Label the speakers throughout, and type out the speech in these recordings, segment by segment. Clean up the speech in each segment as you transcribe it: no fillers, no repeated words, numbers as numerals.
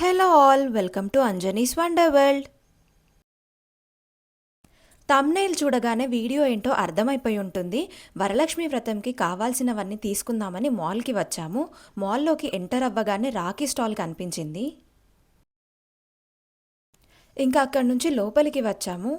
Speaker 1: Hello all, welcome to Anjani's wonder world. Thumbnail చూడగానే video ఏంటో అర్థమైపోయి ఉంటుంది. వరలక్ష్మి వ్రతంకి కావాల్సినవన్నీ తీసుకుందామని మాల్కి వచ్చాము. మాల్లోకి ఎంటర్ అవ్వగానే రాఖీ స్టాల్ కనిపించింది. ఇంకా అక్కడి నుంచి లోపలికి వచ్చాము.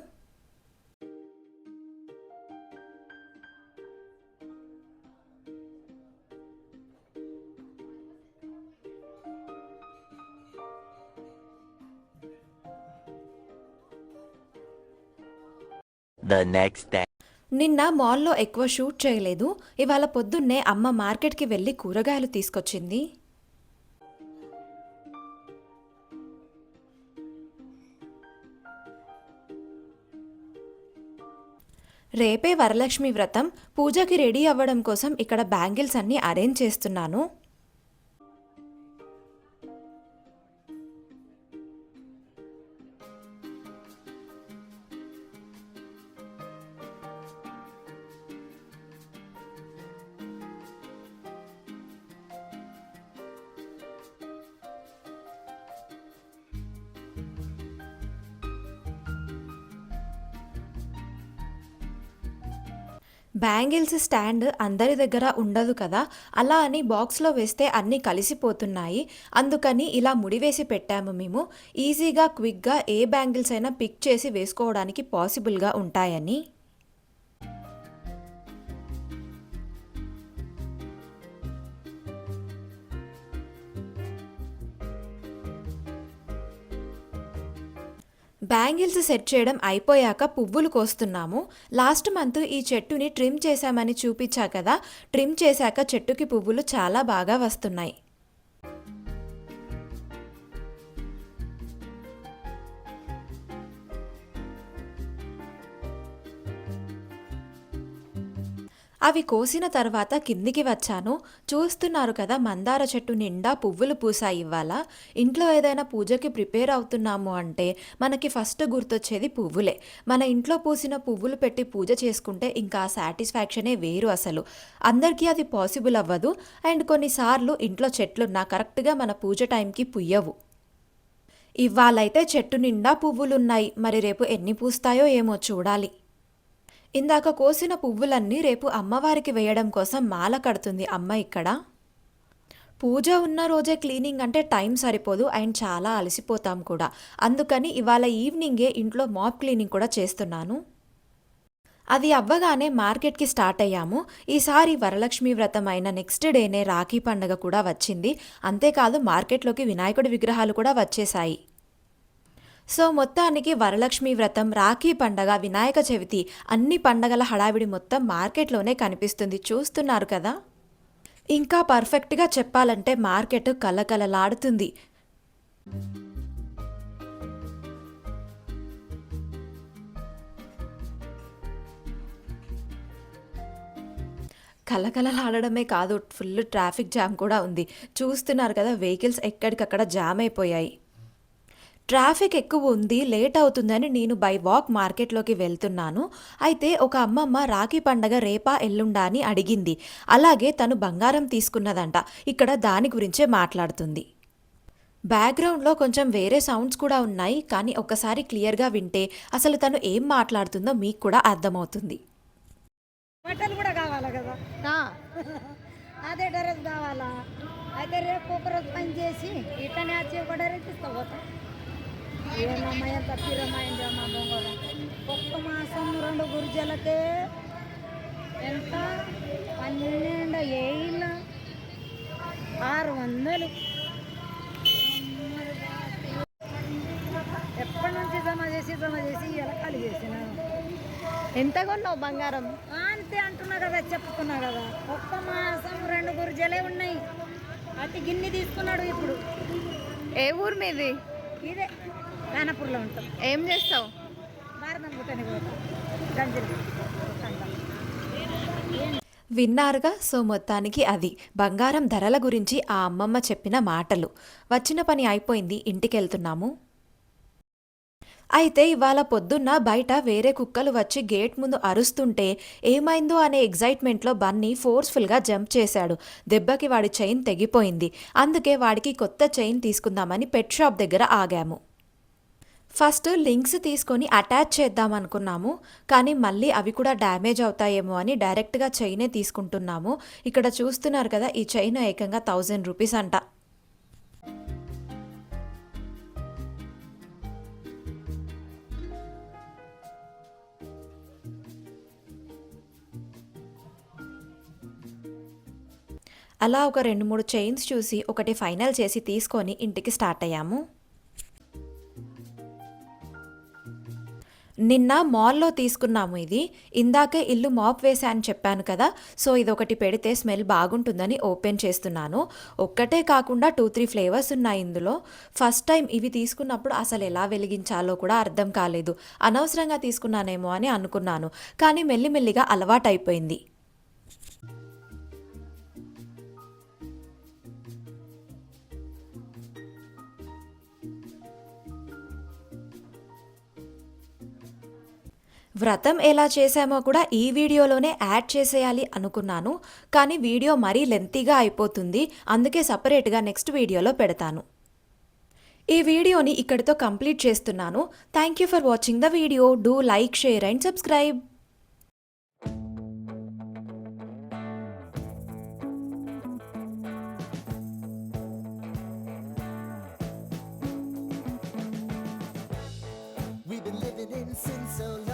Speaker 2: The next day.
Speaker 1: నిన్న మాల్లో ఎక్కువ షూట్ చేయలేదు. ఇవాళ పొద్దున్నే అమ్మ మార్కెట్కి వెళ్ళి కూరగాయలు తీసుకొచ్చింది. రేపే వరలక్ష్మి వ్రతం. పూజకి రెడీ అవ్వడం కోసం ఇక్కడ బ్యాంగిల్స్ అన్నీ అరేంజ్ చేస్తున్నాను. బ్యాంగిల్స్ స్టాండ్ అందరి దగ్గర ఉండదు కదా, అలా అని బాక్స్లో వేస్తే అన్నీ కలిసిపోతున్నాయి. అందుకని ఇలా ముడివేసి పెట్టాము మేము. ఈజీగా క్విక్గా ఏ బ్యాంగిల్స్ అయినా పిక్ చేసి వేసుకోవడానికి పాసిబుల్గా ఉంటాయని. బ్యాంగిల్స్ సెట్ చేయడం అయిపోయాక పువ్వులు కోస్తున్నాము. లాస్ట్ మంత్ ఈ చెట్టుని ట్రిమ్ చేశామని చూపించా కదా, ట్రిమ్ చేశాక చెట్టుకి పువ్వులు చాలా బాగా వస్తున్నాయి. అవి కోసిన తర్వాత కిందికి వచ్చాను. చూస్తున్నారు కదా, మందార చెట్టు నిండా పువ్వులు పూసాయి ఇవాళ. ఇంట్లో ఏదైనా పూజకి ప్రిపేర్ అవుతున్నాము అంటే మనకి ఫస్ట్ గుర్తొచ్చేది పువ్వులే. మన ఇంట్లో పూసిన పువ్వులు పెట్టి పూజ చేసుకుంటే ఇంకా సాటిస్ఫాక్షనే వేరు అసలు. అందరికీ అది పాసిబుల్ అవ్వదు. అండ్ కొన్నిసార్లు ఇంట్లో చెట్లున్నా కరెక్ట్గా మన పూజ టైంకి పుయ్యవు. ఇవాళైతే చెట్టు నిండా పువ్వులున్నాయి. మరి రేపు ఎన్ని పూస్తాయో ఏమో చూడాలి. ఇందాక కోసిన పువ్వులన్నీ రేపు అమ్మవారికి వేయడం కోసం మాల కడుతుంది అమ్మ ఇక్కడ. పూజ ఉన్న రోజే క్లీనింగ్ అంటే టైం సరిపోదు అండ్ చాలా అలసిపోతాం కూడా. అందుకని ఇవాళ ఈవినింగే ఇంట్లో మాప్ క్లీనింగ్ కూడా చేస్తున్నాను. అది అవ్వగానే మార్కెట్కి స్టార్ట్ అయ్యాము. ఈసారి వరలక్ష్మి వ్రతం అయిన నెక్స్ట్ డేనే రాఖీ పండుగ కూడా వచ్చింది. అంతేకాదు మార్కెట్లోకి వినాయకుడి విగ్రహాలు కూడా వచ్చేసాయి. సో మొత్తానికి వరలక్ష్మి వ్రతం, రాఖీ పండగ, వినాయక చవితి అన్ని పండగల హడావిడి మొత్తం మార్కెట్లోనే కనిపిస్తుంది. చూస్తున్నారు కదా. ఇంకా పర్ఫెక్ట్గా చెప్పాలంటే మార్కెట్ కలకలలాడుతుంది. కలకలలాడడమే కాదు, ఫుల్ ట్రాఫిక్ జామ్ కూడా ఉంది. చూస్తున్నారు కదా, వెహికల్స్ ఎక్కడికక్కడ జామ్ అయిపోయాయి. ట్రాఫిక్ ఎక్కువ ఉంది, లేట్ అవుతుందని నేను బై వాక్ మార్కెట్లోకి వెళ్తున్నాను. అయితే ఒక అమ్మమ్మ రాఖీ పండగ రేపా ఎల్లుండా అని అడిగింది. అలాగే తను బంగారం తీసుకున్నదంట. ఇక్కడ దాని గురించే మాట్లాడుతుంది. బ్యాక్గ్రౌండ్లో కొంచెం వేరే సౌండ్స్ కూడా ఉన్నాయి, కానీ ఒకసారి క్లియర్గా వింటే అసలు తను ఏం మాట్లాడుతుందో మీకు కూడా అర్థమవుతుంది.
Speaker 3: బట్టలు కూడా కావాలా కదా, అదే డ్రెస్ కావాలా. అయితే రేపు ఒక రోజు పని చేసి ఇట్లనే వచ్చి కూడా తీసుకుపోతాం. ఏమమ్మా ఎంత పిరమైందమ్మా బొంగరం. ఒక్క మాసం 2 గురిజలకే ఎంత 12 ఏళ్ళ 600. ఎప్పటి నుంచి జమ చేసి ఇలా ఖాళీ చేసినాను.
Speaker 4: ఎంత కొన్నావు బంగారం?
Speaker 3: అంతే అంటున్నా కదా, చెప్పుకున్నా కదా. ఒక్క మాసం 2 గురిజలే ఉన్నాయి. అతి గిన్నె తీసుకున్నాడు ఇప్పుడు.
Speaker 4: ఏ ఊరు మీది?
Speaker 3: ఇదే కానపూర్లో ఉంటాం.
Speaker 4: ఏం చేస్తావు?
Speaker 3: భారతం పుట్టని పోతాం. గంజలు
Speaker 1: విన్నారుగా. సో మొత్తానికి అది బంగారం ధరల గురించి ఆ అమ్మమ్మ చెప్పిన మాటలు. వచ్చిన పని అయిపోయింది, ఇంటికి వెళ్తున్నాము. అయితే ఇవాళ పొద్దున్న బయట వేరే కుక్కలు వచ్చి గేట్ ముందు అరుస్తుంటే ఏమైందో అనే ఎగ్జైట్మెంట్లో బన్నీ ఫోర్స్ఫుల్గా జంప్ చేశాడు. దెబ్బకి వాడి చైన్ తెగిపోయింది. అందుకే వాడికి కొత్త చైన్ తీసుకుందామని పెట్ షాప్ దగ్గర ఆగాము. ఫస్ట్ లింక్స్ తీసుకొని అటాచ్ చేద్దాం అనుకున్నాము, కానీ మళ్ళీ అవి కూడా డ్యామేజ్ అవుతాయేమో అని డైరెక్ట్గా చైనే తీసుకుంటున్నాము. ఇక్కడ చూస్తున్నారు కదా, ఈ చైన్ ఏకంగా 1000 రూపీస్ అంట. అలా ఒక 2-3 చైన్స్ చూసి ఒకటి ఫైనల్ చేసి తీసుకొని ఇంటికి స్టార్ట్ అయ్యాము. నిన్న మాల్లో తీసుకున్నాము ఇది. ఇందాకే ఇల్లు మాప్ వేసా అని చెప్పాను కదా, సో ఇదొకటి పెడితే స్మెల్ బాగుంటుందని ఓపెన్ చేస్తున్నాను. ఒక్కటే కాకుండా 2-3 ఫ్లేవర్స్ ఉన్నాయి ఇందులో. ఫస్ట్ టైం ఇవి తీసుకున్నప్పుడు అసలు ఎలా వెలిగించాలో కూడా అర్థం కాలేదు. అనవసరంగా తీసుకున్నానేమో అని అనుకున్నాను, కానీ మెల్లిమెల్లిగా అలవాటైపోయింది. వ్రతం ఎలా చేశామో కూడా ఈ వీడియోలోనే యాడ్ చేసేయాలి అనుకున్నాను, కానీ వీడియో మరీ లెంతీగా అయిపోతుంది. అందుకే సపరేట్గా నెక్స్ట్ వీడియోలో పెడతాను. ఈ వీడియోని ఇక్కడితో కంప్లీట్ చేస్తున్నాను. Thank you for watching the video. Do like, share and subscribe.
Speaker 2: We've been living in sin so long.